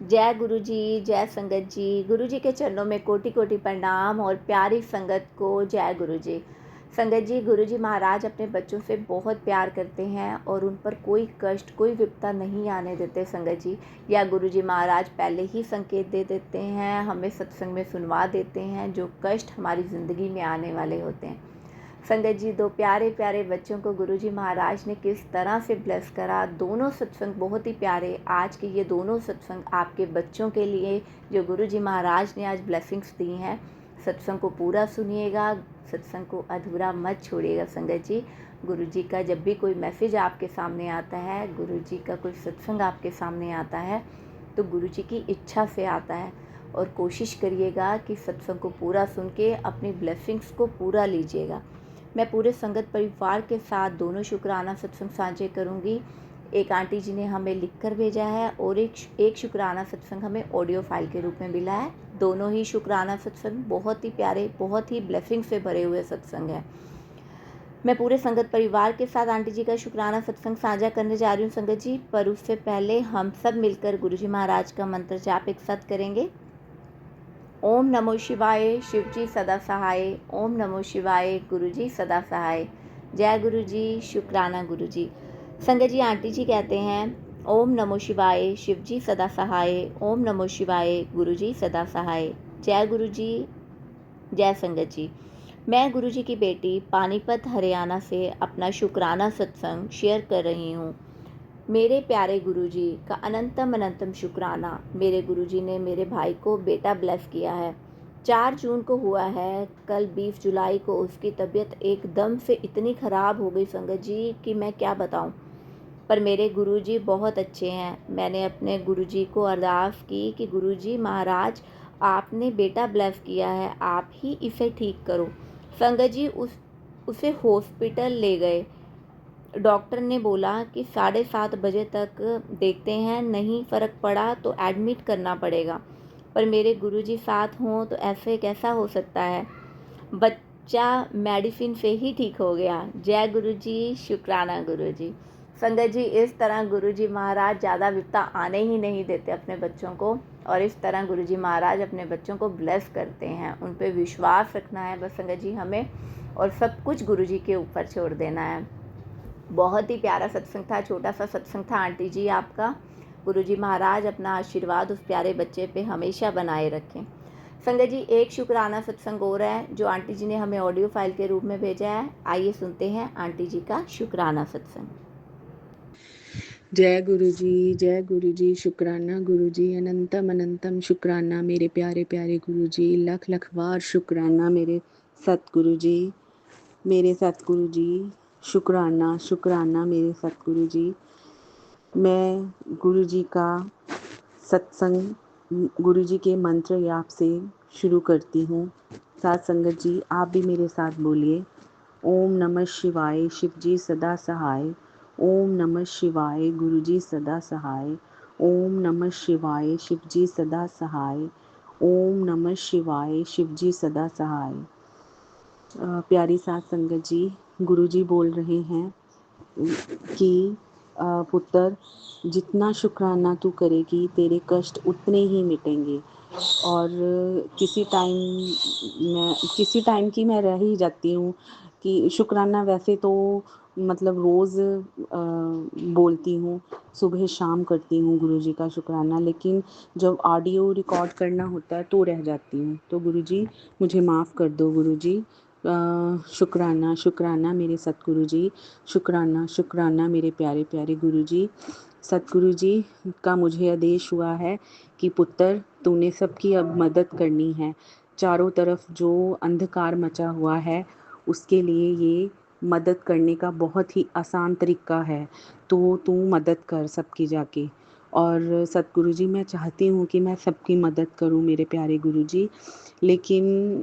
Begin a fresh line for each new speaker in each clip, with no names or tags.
जय गुरु जी, जय संगत जी। गुरु जी के चरणों में कोटि कोटि प्रणाम और प्यारी संगत को जय गुरु जी। संगत जी, गुरु जी महाराज अपने बच्चों से बहुत प्यार करते हैं और उन पर कोई कष्ट, कोई विपदा नहीं आने देते संगत जी। या गुरु जी महाराज पहले ही संकेत दे देते हैं, हमें सत्संग में सुनवा देते हैं जो कष्ट हमारी ज़िंदगी में आने वाले होते हैं। संगत जी, दो प्यारे प्यारे बच्चों को गुरुजी महाराज ने किस तरह से ब्लेस करा। दोनों सत्संग बहुत ही प्यारे। आज के ये दोनों सत्संग आपके बच्चों के लिए जो गुरुजी महाराज ने आज ब्लेसिंग्स दी हैं। सत्संग को पूरा सुनिएगा, सत्संग को अधूरा मत छोड़िएगा संगत जी। गुरुजी का जब भी कोई मैसेज आपके सामने आता है, गुरुजी का कोई सत्संग आपके सामने आता है, तो गुरुजी की इच्छा से आता है। और कोशिश करिएगा कि सत्संग को पूरा सुन के अपनी ब्लेसिंग्स को पूरा लीजिएगा। मैं पूरे संगत परिवार के साथ दोनों शुक्राना सत्संग साझे करूंगी। एक आंटी जी ने हमें लिखकर भेजा है और एक शुक्राना सत्संग हमें ऑडियो फाइल के रूप में मिला है। दोनों ही शुक्राना सत्संग बहुत ही प्यारे, बहुत ही ब्लेसिंग से भरे हुए सत्संग है। मैं पूरे संगत परिवार के साथ आंटी जी का शुक्राना सत्संग साझा करने जा रही हूँ संगत जी, पर उससे पहले हम सब मिलकर गुरु जी महाराज का मंत्र जाप एक साथ करेंगे। ओम नमो शिवाय, शिवजी सदा सहाय। ओम नमो शिवाय, गुरुजी सदा सहाय। जय गुरु जी, शुक्राना गुरु जी। संगत जी, आंटी जी कहते हैं ओम नमो शिवाय, शिवजी सदा सहाय। ओम नमो शिवाय, गुरुजी सदा सहाय। जय गुरु जी, जय संगत जी। मैं गुरु जी की बेटी पानीपत हरियाणा से अपना शुक्राना सत्संग शेयर कर रही हूँ। मेरे प्यारे गुरुजी का अनंतम अनंतम शुक्राना। मेरे गुरुजी ने मेरे भाई को बेटा ब्लेस किया है। 4 जून को हुआ है। कल 20 जुलाई को उसकी तबीयत एकदम से इतनी ख़राब हो गई संगत जी कि मैं क्या बताऊं। पर मेरे गुरुजी बहुत अच्छे हैं। मैंने अपने गुरुजी को अरदास की कि गुरुजी महाराज, आपने बेटा ब्लेस किया है, आप ही इसे ठीक करो। संगत जी, उसे हॉस्पिटल ले गए। डॉक्टर ने बोला कि 7:30 बजे तक देखते हैं, नहीं फ़र्क पड़ा तो एडमिट करना पड़ेगा। पर मेरे गुरुजी साथ हों तो ऐसे कैसा हो सकता है। बच्चा मेडिसिन से ही ठीक हो गया। जय गुरुजी, शुक्राना गुरुजी। संगत जी, इस तरह गुरुजी महाराज ज़्यादा विपदा आने ही नहीं देते अपने बच्चों को, और इस तरह गुरुजी महाराज अपने बच्चों को ब्लेस करते हैं। उन पे विश्वास रखना है बस संगत जी हमें, और सब कुछ गुरुजी के ऊपर छोड़ देना है। बहुत ही प्यारा सत्संग था, छोटा सा सत्संग था आंटी जी आपका। गुरुजी महाराज अपना आशीर्वाद उस प्यारे बच्चे पे हमेशा बनाए रखें। संगत जी, एक शुक्राना सत्संग और है जो आंटी जी ने हमें ऑडियो फाइल के रूप में भेजा है। आइए सुनते हैं आंटी जी का शुक्राना सत्संग।
जय गुरु जी, जय गुरु जी, शुक्राना गुरु जी, अनंतम अनंतम शुक्राना मेरे प्यारे प्यारे गुरु जी, लख लख बार शुक्राना मेरे सतगुरु जी, मेरे सतगुरु जी, शुक्राना शुक्राना मेरे सतगुरु जी। मैं गुरु जी का सत्संग गुरु जी के मंत्र याप से शुरू करती हूँ। साथ संगत जी, आप भी मेरे साथ बोलिए। ओम नमः शिवाय, शिव जी सदा सहाय। ओम नमः शिवाय, गुरु जी सदा सहाय। ओम नमः शिवाय, शिव जी सदा सहाय। ओम नमः शिवाय, शिव जी सदा सहाय। प्यारी साथ संगत जी, गुरु जी बोल रहे हैं कि पुत्र, जितना शुक्राना तू करेगी तेरे कष्ट उतने ही मिटेंगे। और किसी टाइम की मैं रह ही जाती हूँ कि शुक्राना वैसे तो मतलब रोज़ बोलती हूँ, सुबह शाम करती हूँ गुरुजी का शुक्राना, लेकिन जब ऑडियो रिकॉर्ड करना होता है तो रह जाती हूँ। तो गुरुजी मुझे माफ़ कर दो गुरुजी। शुक्राना शुक्राना मेरे सतगुरु जी, शुक्राना शुक्राना मेरे प्यारे प्यारे गुरु जी। सतगुरु जी का मुझे आदेश हुआ है कि पुत्र, तूने सबकी अब मदद करनी है। चारों तरफ जो अंधकार मचा हुआ है उसके लिए ये मदद करने का बहुत ही आसान तरीका है, तो तू मदद कर सबकी जाके। और सतगुरु जी, मैं चाहती हूँ कि मैं सबकी मदद करूँ मेरे प्यारे गुरु जी, लेकिन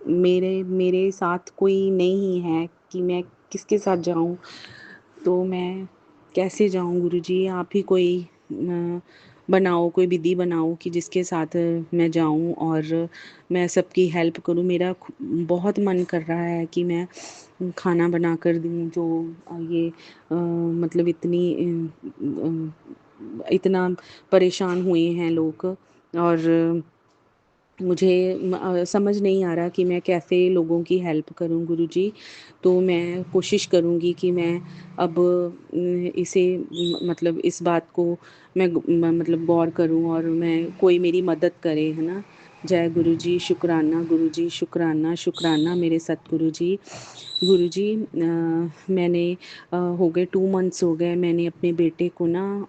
मेरे साथ कोई नहीं है कि मैं किसके साथ जाऊँ, तो मैं कैसे जाऊँ गुरुजी? आप ही कोई बनाओ, कोई विधि बनाओ कि जिसके साथ मैं जाऊँ और मैं सबकी हेल्प करूँ। मेरा बहुत मन कर रहा है कि मैं खाना बना कर दूँ, जो ये मतलब इतनी इतना परेशान हुए हैं लोग, और मुझे समझ नहीं आ रहा कि मैं कैसे लोगों की हेल्प करूं गुरुजी। तो मैं कोशिश करूंगी कि मैं अब इसे मतलब इस बात को मैं मतलब गौर करूं और मैं कोई मेरी मदद करे, है ना। जय गुरुजी, शुक्राना गुरुजी, शुक्राना शुक्राना मेरे सतगुरु जी। गुरुजी मैंने हो गए 2 मंथ्स हो गए, मैंने अपने बेटे को ना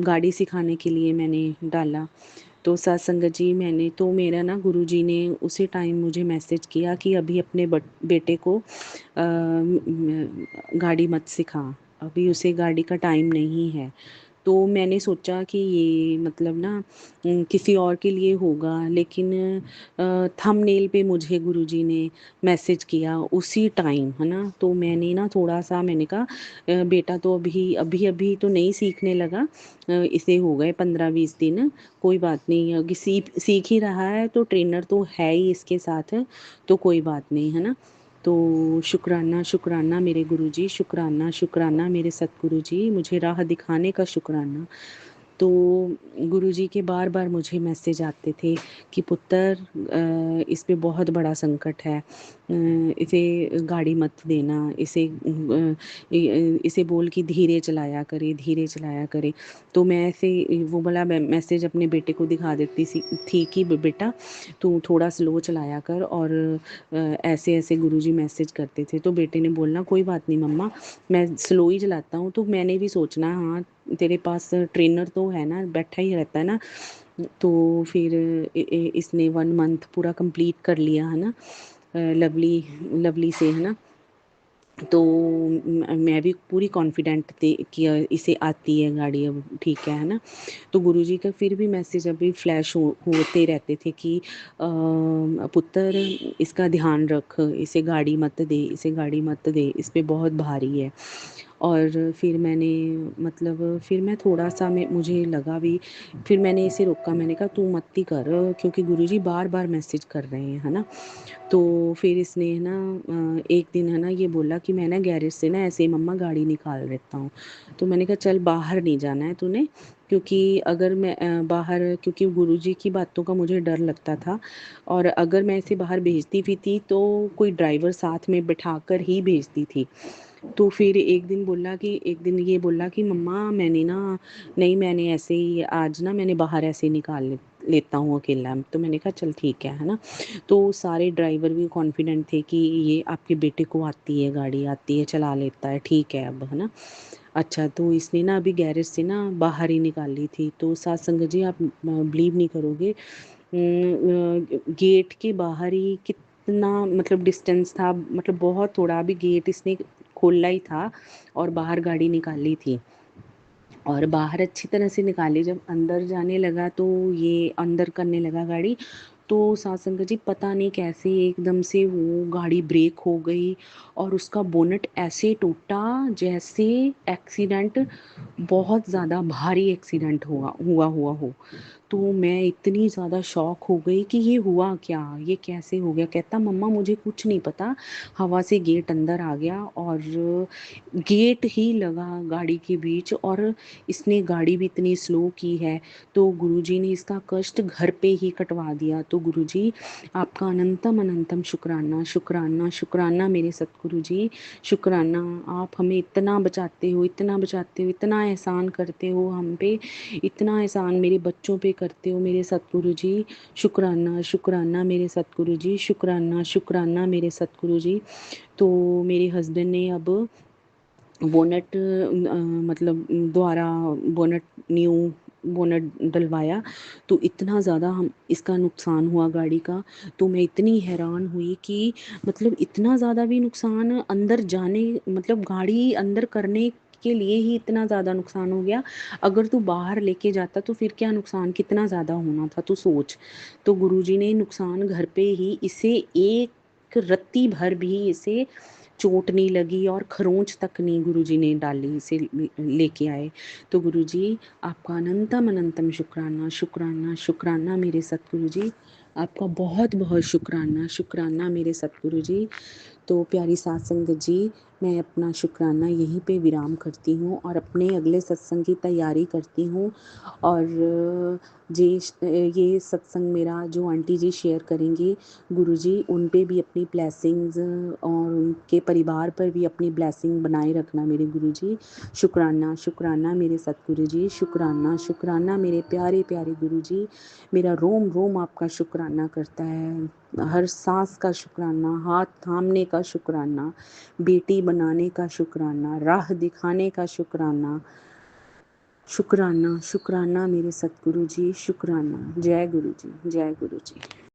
गाड़ी सिखाने के लिए मैंने डाला। तो सत्संगत जी मैंने तो मेरा ना गुरुजी ने उसी टाइम मुझे मैसेज किया कि अभी अपने बेटे को गाड़ी मत सिखा, अभी उसे गाड़ी का टाइम नहीं है। तो मैंने सोचा कि ये मतलब ना किसी और के लिए होगा, लेकिन थंबनेल पे मुझे गुरुजी ने मैसेज किया उसी टाइम, है ना। तो मैंने ना थोड़ा-सा मैंने कहा बेटा तो अभी तो नहीं सीखने लगा, इसे हो गए 15-20 दिन, कोई बात नहीं, अभी सीख ही रहा है तो ट्रेनर तो है ही इसके साथ, तो कोई बात नहीं, है ना। तो शुक्राना शुक्राना मेरे गुरुजी, शुक्राना शुक्राना मेरे सतगुरु जी, मुझे राह दिखाने का शुक्राना। तो गुरुजी के बार-बार मुझे मैसेज आते थे कि पुत्र इस पे बहुत बड़ा संकट है, इसे गाड़ी मत देना, इसे बोल कि धीरे चलाया करे, धीरे चलाया करे। तो मैं ऐसे वो वाला मैसेज अपने बेटे को दिखा देती थी कि बेटा तू थोड़ा स्लो चलाया कर, और ऐसे-ऐसे गुरुजी मैसेज करते थे। तो बेटे ने बोलना कोई बात नहीं मम्मा, मैं स्लो ही चलाता हूँ। तो मैंने भी सोचना हाँ तेरे पास ट्रेनर तो है ना, बैठा ही रहता है ना। तो फिर इसने 1 मंथ पूरा कंप्लीट कर लिया, है ना, लवली लवली से, है ना। तो मैं भी पूरी कॉन्फिडेंट थी कि इसे आती है गाड़ी, अब ठीक है ना। तो गुरुजी का फिर भी मैसेज अभी फ्लैश होते रहते थे कि पुत्र इसका ध्यान रख, इसे गाड़ी मत दे, इसे गाड़ी मत दे, इस पे बहुत भारी है। और फिर मैंने मतलब फिर मैं थोड़ा-सा मुझे लगा भी, फिर मैंने इसे रोका, मैंने कहा तू मत ही कर, क्योंकि गुरुजी बार-बार मैसेज कर रहे हैं, है ना। तो फिर इसने ना एक दिन है ना ये बोला कि मैं ना गैरेज से ना ऐसे ही मम्मा गाड़ी निकाल लेता हूँ। तो मैंने कहा चल बाहर नहीं जाना है तूने, क्योंकि अगर मैं बाहर, क्योंकि गुरुजी की बातों का मुझे डर लगता था, और अगर मैं इसे बाहर भेजती भी थी तो कोई ड्राइवर साथ में बिठाकर ही भेजती थी। तो फिर एक दिन ये बोला कि मम्मा मैंने ना नहीं, मैंने ऐसे ही आज ना मैंने बाहर ऐसे ही निकाल लेता हूँ अकेला। तो मैंने कहा चल ठीक है ना। तो सारे ड्राइवर भी कॉन्फिडेंट थे कि ये आपके बेटे को आती है गाड़ी, आती है, चला लेता है, ठीक है अब, है ना। अच्छा, तो इसने ना अभी गैरेज से ना बाहर ही निकाली थी। तो सात संगत जी आप बिलीव नहीं करोगे, गेट के बाहर ही कितना मतलब डिस्टेंस था, मतलब बहुत थोड़ा, अभी गेट इसने खोला ही था और बाहर गाड़ी निकाली थी, और बाहर अच्छी तरह से निकाली। जब अंदर जाने लगा तो ये अंदर करने लगा गाड़ी, तो सासंग जी पता नहीं कैसे एकदम से वो गाड़ी ब्रेक हो गई और उसका बोनट ऐसे टूटा जैसे एक्सीडेंट, बहुत ज़्यादा भारी एक्सीडेंट हुआ हो। तो मैं इतनी ज़्यादा शॉक हो गई कि ये हुआ क्या, ये कैसे हो गया। कहता मम्मा मुझे कुछ नहीं पता, हवा से गेट अंदर आ गया और गेट ही लगा गाड़ी के बीच, और इसने गाड़ी भी इतनी स्लो की है। तो गुरुजी ने इसका कष्ट घर पे ही कटवा दिया। तो गुरुजी आपका अनंतम अनंतम शुक्राना, शुक्राना शुक्राना मेरे सतगुरु जी, शुक्राना। आप हमें इतना बचाते हो, इतना बचाते हो, इतना एहसान करते हो हम पे, इतना एहसान मेरे बच्चों पे करते हो मेरे सतगुरु जी। शुक्राना शुक्राना मेरे सतगुरु जी, शुक्राना शुक्राना मेरे सतगुरु जी। तो मेरे हस्बैंड ने अब बोनट मतलब दोबारा बोनट न्यू बोनट डलवाया। तो इतना ज़्यादा हम इसका नुकसान हुआ गाड़ी का, तो मैं इतनी हैरान हुई कि मतलब इतना ज़्यादा भी नुकसान अंदर जाने, मतलब गाड़ी अंदर करने के लिए ही इतना ज़्यादा नुकसान हो गया, अगर तू बाहर लेके जाता तो फिर क्या नुकसान कितना ज़्यादा होना था, तू सोच। तो गुरुजी ने नुकसान घर पे ही, इसे एक रत्ती भर भी इसे चोट नहीं लगी और खरोंच तक नहीं गुरुजी ने डाली, इसे लेके आए। तो गुरुजी आपका अनंतम अनंतम शुक्राना, शुक्राना शुक्राना मेरे सतगुरु जी, आपका बहुत बहुत शुक्राना, शुक्राना मेरे सतगुरु जी। तो प्यारी साध संगत जी, मैं अपना शुक्राना यहीं पे विराम करती हूँ और अपने अगले सत्संग की तैयारी करती हूँ। और ये सत्संग मेरा जो आंटी जी शेयर करेंगी, गुरुजी उन पे भी अपनी ब्लेसिंग्स और उनके परिवार पर भी अपनी ब्लेसिंग बनाए रखना मेरे गुरुजी। शुक्राना, शुक्राना मेरे सतगुरु जी, शुक्राना, शुक्राना मेरे प्यारे प्यारे गुरुजी। मेरा रोम रोम आपका शुक्राना करता है, हर सांस का शुक्राना, हाथ थामने का शुक्राना, बेटी बनाने का शुक्राना, राह दिखाने का शुक्राना। शुक्राना, शुक्राना मेरे सतगुरु जी, शुक्राना। जय गुरु जी, जय गुरु जी।